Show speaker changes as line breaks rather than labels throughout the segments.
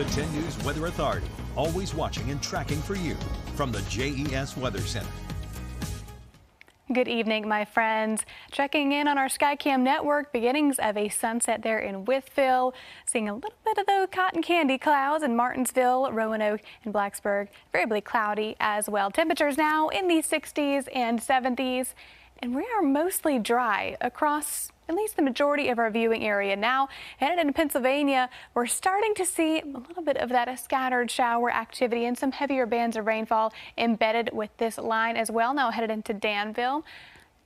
The 10 News Weather Authority, always watching and tracking for you from the JES Weather Center.
Good evening, my friends. Checking in on our Skycam network, beginnings of a sunset there in Wytheville. Seeing a little bit of those cotton candy clouds in Martinsville, Roanoke, and Blacksburg. Variably cloudy as well. Temperatures now in the 60s and 70s. And we are mostly dry across at least the majority of our viewing area. Now, headed into Pennsylvania, we're starting to see a little bit of that scattered shower activity and some heavier bands of rainfall embedded with this line as well. Now headed into Danville.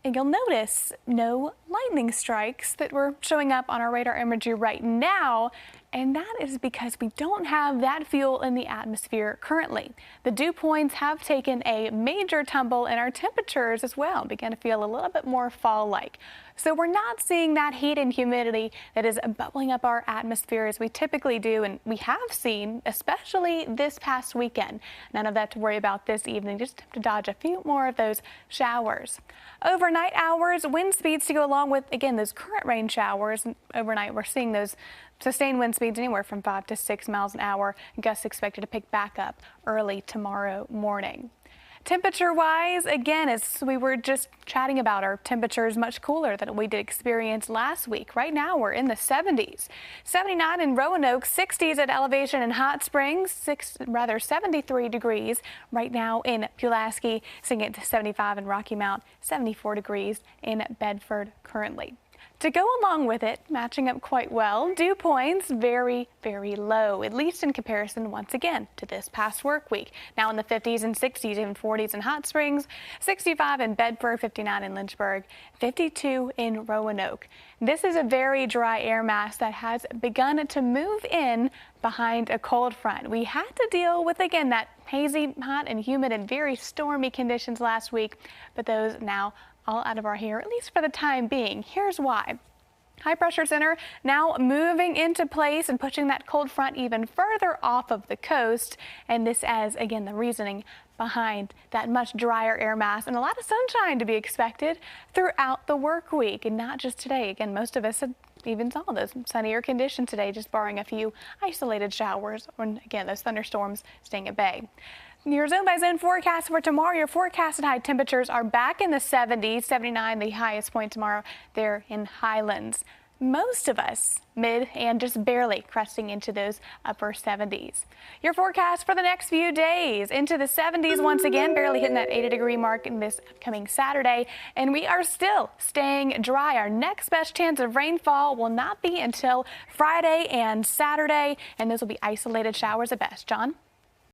And you'll notice no lightning strikes that were showing up on our radar imagery right now. And that is because we don't have that fuel in the atmosphere currently. The dew points have taken a major tumble and our temperatures as well begin to feel a little bit more fall-like. So we're not seeing that heat and humidity that is bubbling up our atmosphere as we typically do, and we have seen, especially this past weekend. None of that to worry about this evening, just have to dodge a few more of those showers. Overnight hours, wind speeds to go along with, again, those current rain showers. Overnight, we're seeing those sustained wind speeds anywhere from 5 to 6 miles an hour. Gusts expected to pick back up early tomorrow morning. Temperature-wise, again, as we were just chatting about, our temperatures is much cooler than we did experience last week. Right now, we're in the 70s. 79 in Roanoke, 60s at elevation in Hot Springs, 73 degrees. Right now in Pulaski, seeing it to 75 in Rocky Mount, 74 degrees in Bedford currently. To go along with it, matching up quite well, dew points very, very low, at least in comparison once again to this past work week. Now in the 50s and 60s, even 40s in Hot Springs, 65 in Bedford, 59 in Lynchburg, 52 in Roanoke. This is a very dry air mass that has begun to move in behind a cold front. We had to deal with, again, that hazy, hot and humid and very stormy conditions last week, but those now all out of our hair, at least for the time being. Here's why. High pressure center now moving into place and pushing that cold front even further off of the coast. And this as, again, the reasoning behind that much drier air mass and a lot of sunshine to be expected throughout the work week. And not just today. Again, most of us had even saw those sunnier conditions today, just barring a few isolated showers or, again, those thunderstorms staying at bay. Your zone by zone forecast for tomorrow, your forecasted high temperatures are back in the 70s, 79 the highest point tomorrow there in Highlands. Most of us mid and just barely cresting into those upper 70s. Your forecast for the next few days into the 70s once again, barely hitting that 80-degree mark in this upcoming Saturday. And we are still staying dry. Our next best chance of rainfall will not be until Friday and Saturday, and those will be isolated showers at best. John?